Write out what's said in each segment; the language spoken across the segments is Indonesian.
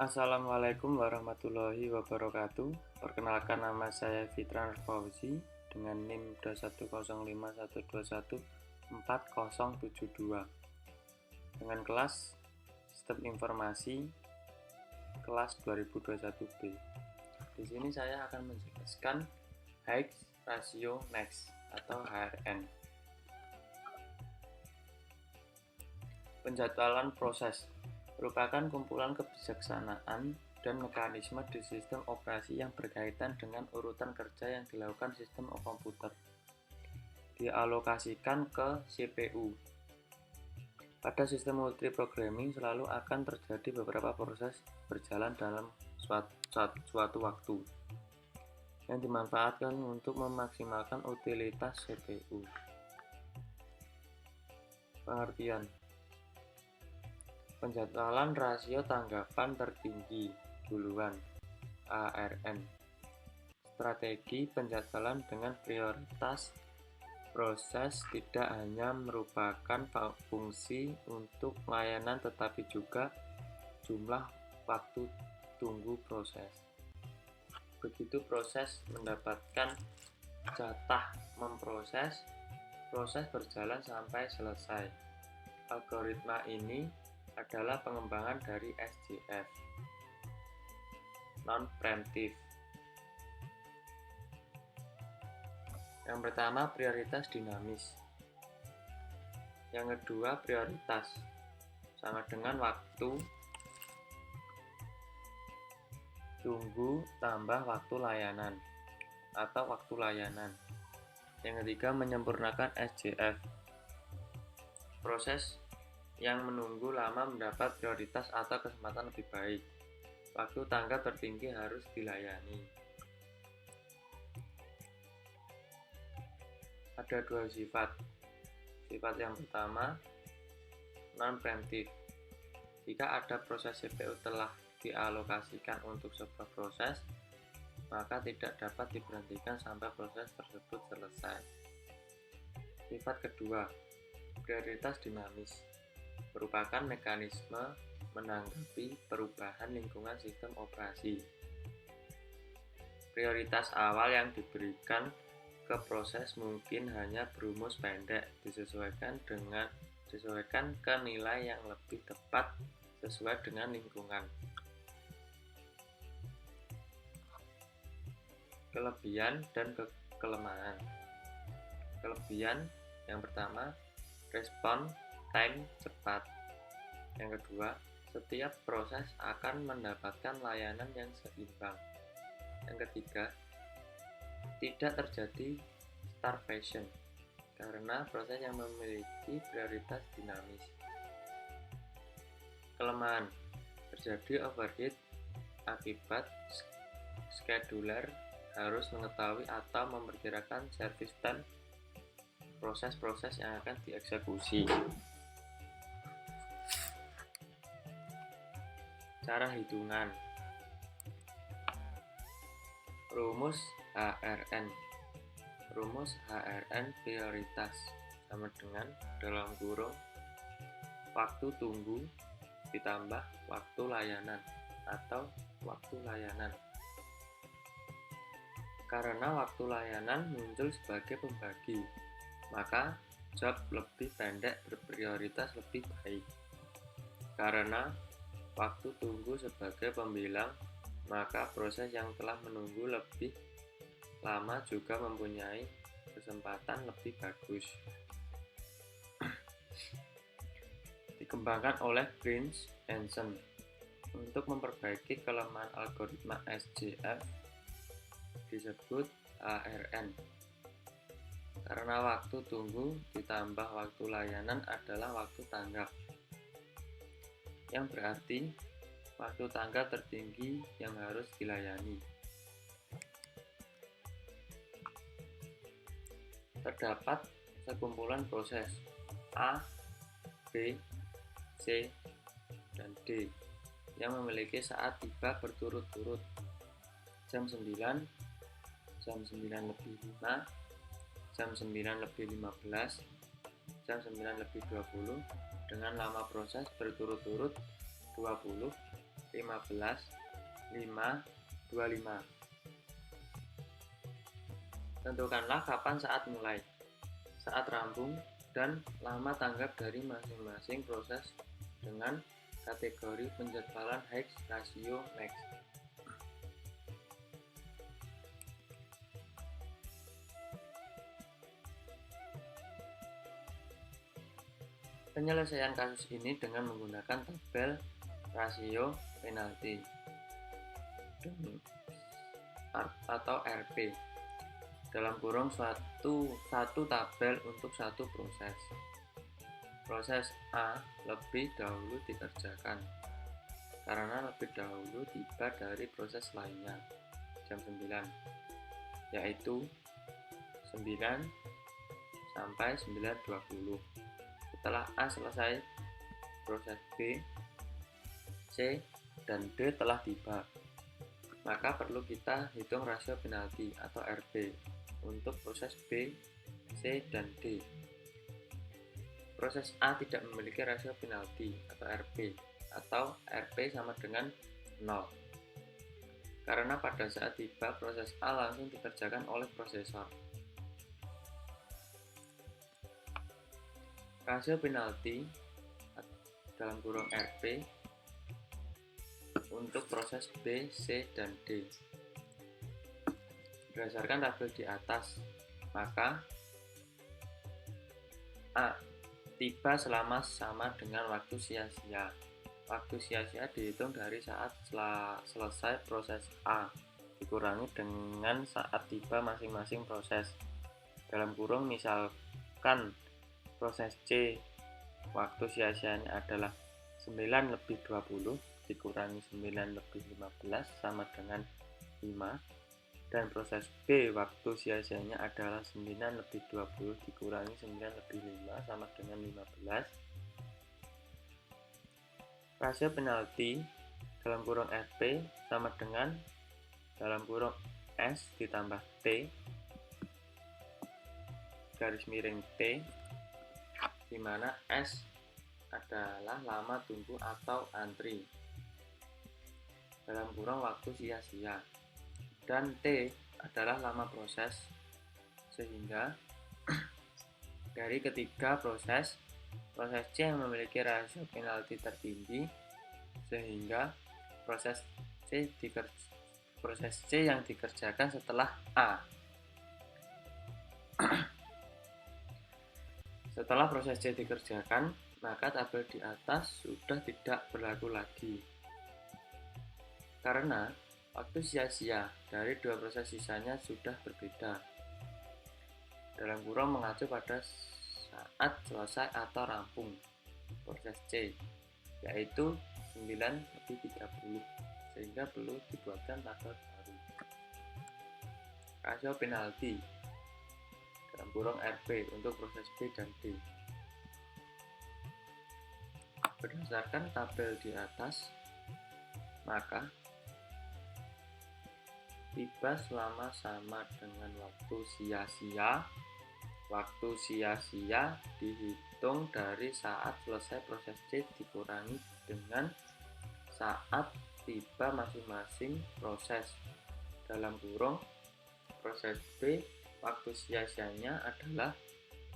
Assalamualaikum warahmatullahi wabarakatuh. Perkenalkan, nama saya Fitran Fauzi dengan NIM 21051214072 dengan kelas Sistem Informasi kelas 2021B. Di sini saya akan menjelaskan Higgs Ratio Next atau HRN. Penjadwalan proses merupakan kumpulan kebijaksanaan dan mekanisme di sistem operasi yang berkaitan dengan urutan kerja yang dilakukan sistem komputer, dialokasikan ke CPU. Pada sistem multiprogramming selalu akan terjadi beberapa proses berjalan dalam suatu waktu yang dimanfaatkan untuk memaksimalkan utilitas CPU. Pengertian: penjadwalan rasio tanggapan tertinggi duluan (ARN). Strategi penjadwalan dengan prioritas proses tidak hanya merupakan fungsi untuk layanan tetapi juga jumlah waktu tunggu proses. Begitu proses mendapatkan jatah memproses, proses berjalan sampai selesai. Algoritma ini adalah pengembangan dari SJF, non-preemptive. Yang pertama, prioritas dinamis. Yang kedua, prioritas sama dengan waktu tunggu tambah waktu layanan atau waktu layanan. Yang ketiga, menyempurnakan SJF. Proses yang menunggu lama mendapat prioritas atau kesempatan lebih baik. Waktu tanggap tertinggi harus dilayani. Ada dua sifat. Sifat yang pertama, non-preemptive. Jika ada proses CPU telah dialokasikan untuk sebuah proses, maka tidak dapat diberhentikan sampai proses tersebut selesai. Sifat kedua, prioritas dinamis, merupakan mekanisme menanggapi perubahan lingkungan sistem operasi. Prioritas awal yang diberikan ke proses mungkin hanya berumus pendek, disesuaikan ke nilai yang lebih tepat sesuai dengan lingkungan. Kelebihan dan kelemahan. Kelebihan yang pertama, respon time cepat. Yang kedua, setiap proses akan mendapatkan layanan yang seimbang. Yang ketiga, tidak terjadi starvation karena proses yang memiliki prioritas dinamis. Kelemahan: terjadi overheat akibat scheduler harus mengetahui atau memperkirakan service time proses-proses yang akan dieksekusi. Cara hitungan. Rumus HRN. Rumus HRN prioritas sama dengan dalam kurung waktu tunggu ditambah waktu layanan atau waktu layanan. Karena waktu layanan muncul sebagai pembagi, maka job lebih pendek berprioritas lebih baik. Karena waktu tunggu sebagai pembilang, maka proses yang telah menunggu lebih lama juga mempunyai kesempatan lebih bagus. Dikembangkan oleh Prince Hansen untuk memperbaiki kelemahan algoritma SJF disebut HRN. Karena waktu tunggu ditambah waktu layanan adalah waktu tanggap, yang berarti waktu tanggap tertinggi yang harus dilayani. Terdapat sekumpulan proses A, B, C, dan D yang memiliki saat tiba berturut-turut jam 9, jam 9:05, jam 9:15, jam 9:20 dengan lama proses berturut-turut 20, 15, 5, 25. Tentukanlah kapan saat mulai, saat rampung, dan lama tanggap dari masing-masing proses dengan kategori penjadwalan Higgs rasio max. Penyelesaian kasus ini dengan menggunakan tabel rasio penalti atau RP dalam kurung satu tabel untuk satu proses. Proses A lebih dahulu dikerjakan karena lebih dahulu tiba dari proses lainnya jam 9, yaitu 9 sampai 9.20. Setelah A selesai, proses B, C, dan D telah tiba. Maka perlu kita hitung rasio penalti atau RP untuk proses B, C, dan D. Proses A tidak memiliki rasio penalti atau RP sama dengan 0. Karena pada saat tiba proses A langsung dikerjakan oleh prosesor. Rasio penalti dalam kurung RP untuk proses B, C, dan D. Berdasarkan tabel di atas, maka A tiba selama sama dengan waktu sia-sia. Waktu sia-sia dihitung dari saat selesai proses A dikurangi dengan saat tiba masing-masing proses. Dalam kurung misalkan proses C waktu sia-sianya adalah 9 lebih 20 dikurangi 9 lebih 15 sama dengan 5. Dan proses B waktu sia-sianya adalah 9 lebih 20 dikurangi 9 lebih 5 sama dengan 15. Rasio penalti dalam kurung RP sama dengan dalam kurung S ditambah T garis miring T, di mana S adalah lama tunggu atau antri dalam kurung waktu sia-sia, dan T adalah lama proses, sehingga dari ketiga proses C yang memiliki rasio penalti tertinggi, sehingga proses C yang dikerjakan setelah A. Setelah proses C dikerjakan, maka tabel di atas sudah tidak berlaku lagi. Karena waktu sia-sia dari dua proses sisanya sudah berbeda. Dalam kurung mengacu pada saat selesai atau rampung proses C, yaitu 9 lebih 30, sehingga perlu dibuatkan tabel baru. Rasio penalti dalam kurung RP untuk proses B dan D. Berdasarkan tabel di atas, maka tiba selama sama dengan waktu sia-sia. Waktu sia-sia dihitung dari saat selesai proses C dikurangi dengan saat tiba masing-masing proses. Dalam kurung proses B waktu sia-sianya adalah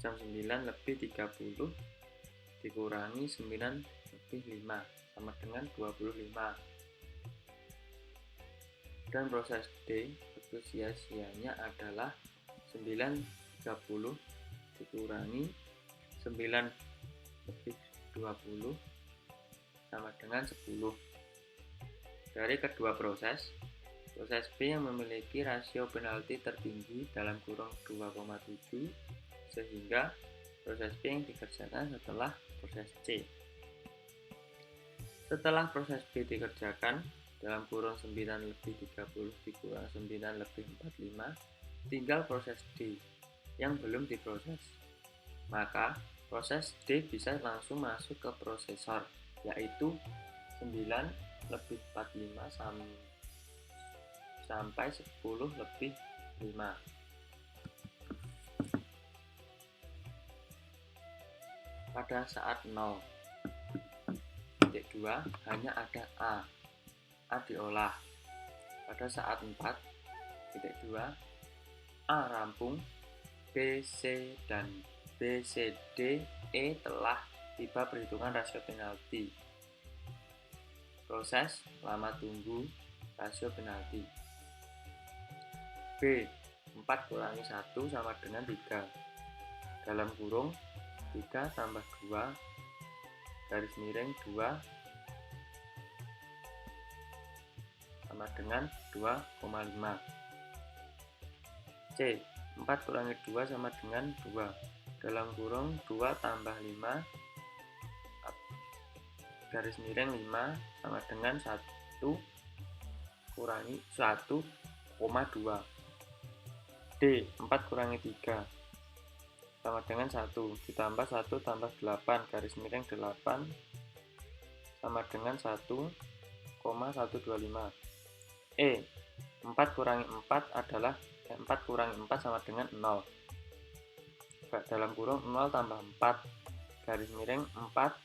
jam 9 lebih 30 dikurangi 9 lebih 5 sama dengan 25. Dan proses D waktu sia-sianya adalah 9.30 dikurangi 9 lebih 20 sama dengan 10. Dari kedua proses B yang memiliki rasio penalti tertinggi dalam kurung 2,7, sehingga proses B yang dikerjakan setelah proses C. Setelah proses B dikerjakan dalam kurung 9 lebih 30 dikurang 9 lebih 45, tinggal proses D yang belum diproses. Maka proses D bisa langsung masuk ke prosesor, yaitu 9 lebih 45 sampai 10 lebih 5. Pada saat 0.2 hanya ada A, A diolah pada saat 4,2 A rampung, B, C, dan B, C, D, E telah tiba perhitungan rasio penalti. Proses lama tunggu rasio penalti. B, 4 kurangi 1 sama dengan 3. Dalam kurung 3 tambah 2 garis miring 2 sama dengan 2,5. C, 4 kurangi 2 sama dengan 2. Dalam kurung 2 tambah 5 garis miring 5 sama dengan 1 kurangi 1,2. D, 4 kurangi 3 sama dengan 1 ditambah 1 tambah 8 garis miring 8 sama dengan 1,125. E, 4 kurangi 4 adalah 4 kurangi 4 sama dengan 0. Dalam kurung 0 tambah 4 garis miring 4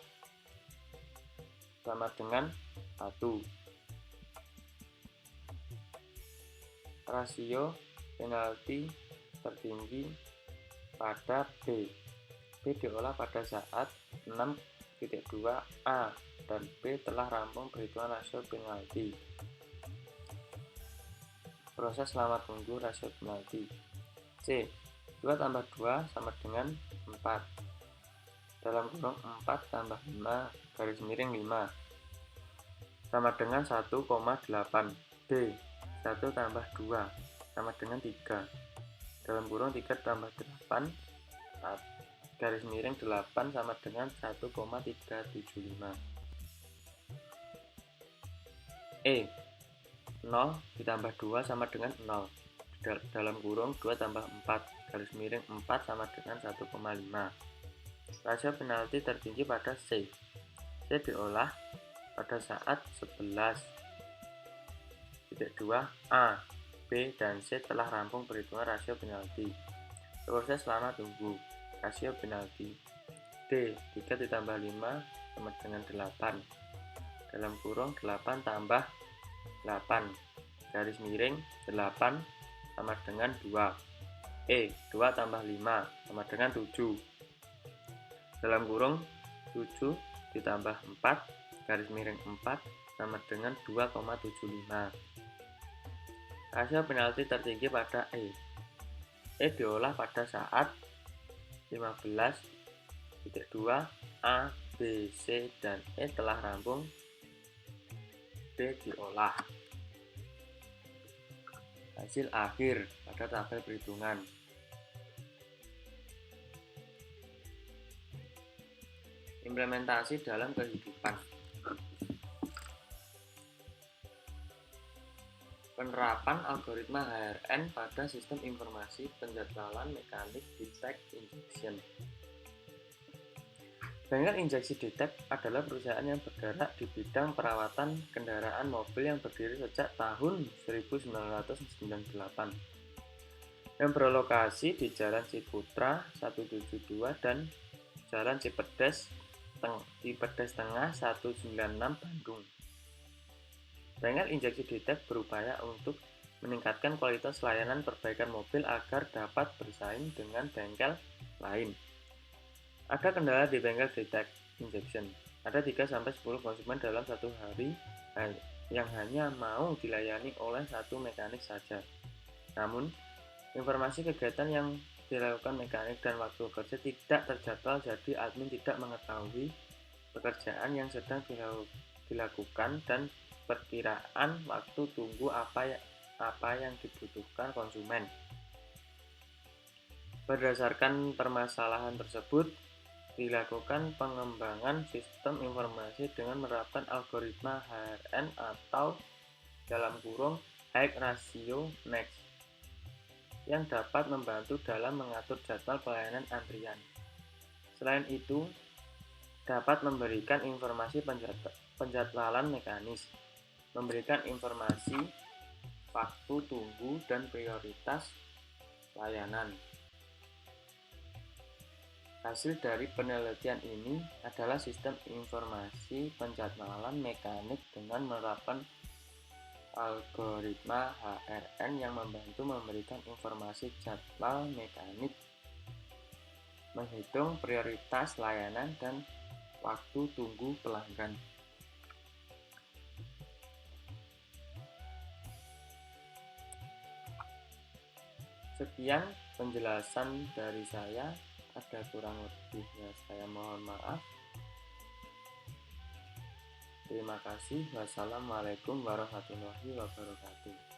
sama dengan 1. Rasio penalti tertinggi pada B. B diolah pada saat 6,2 A dan B telah rampung perhitungan rasio penalti. Proses lama tunggu rasio penalti. C, 2 tambah 2 sama dengan 4. Dalam kurung 4 tambah 5 garis miring 5 sama dengan 1,8. D, 1 tambah 2 sama dengan 3. Dalam kurung 3 tambah 8 garis miring 8 sama dengan 1,375. E, 0 ditambah 2 sama dengan 0. Dalam kurung 2 tambah 4 garis miring 4 sama dengan 1,5. Rasio penalti tertinggi pada C. C diolah pada saat 11,2 A, B, dan C telah rampung perhitungan rasio penalti. Proses lama tunggu rasio penalti. D, 3 ditambah 5 sama dengan 8. Dalam kurung 8 tambah 8 garis miring 8 sama dengan 2. E, 2 tambah 5 sama dengan 7. Dalam kurung 7 ditambah 4 garis miring 4 sama dengan 2,75. Rasio penalti tertinggi pada E. E diolah pada saat 15,2 A, B, C, dan E telah rampung. B diolah. Hasil akhir pada tabel perhitungan. Implementasi dalam kehidupan. Penerapan algoritma HRN pada sistem informasi penjadwalan mekanik detect injection. Bengkel Injeksi Detect adalah perusahaan yang bergerak di bidang perawatan kendaraan mobil yang berdiri sejak tahun 1998, yang berlokasi di Jalan Ciputra 172 dan Jalan Cipedes Tengah 196 Bandung. Bengkel Injeksi Detect berupaya untuk meningkatkan kualitas layanan perbaikan mobil agar dapat bersaing dengan bengkel lain. Ada kendala di bengkel Detect Injection. Ada 3-10 konsumen dalam satu hari yang hanya mau dilayani oleh satu mekanik saja. Namun, informasi kegiatan yang dilakukan mekanik dan waktu kerja tidak terjadwal, jadi admin tidak mengetahui pekerjaan yang sedang dilakukan dan perkiraan waktu tunggu apa yang dibutuhkan konsumen. Berdasarkan permasalahan tersebut, dilakukan pengembangan sistem informasi dengan menerapkan algoritma HRN atau dalam kurung High Ratio Next yang dapat membantu dalam mengatur jadwal pelayanan antrian. Selain itu, dapat memberikan informasi penjadwalan mekanis, memberikan informasi waktu tunggu dan prioritas layanan. Hasil dari penelitian ini adalah sistem informasi penjadwalan mekanik dengan menerapkan algoritma HRN yang membantu memberikan informasi jadwal mekanik, menghitung prioritas layanan, dan waktu tunggu pelanggan. Sekian penjelasan dari saya, ada kurang lebihnya saya mohon maaf. Terima kasih. Wassalamualaikum warahmatullahi wabarakatuh.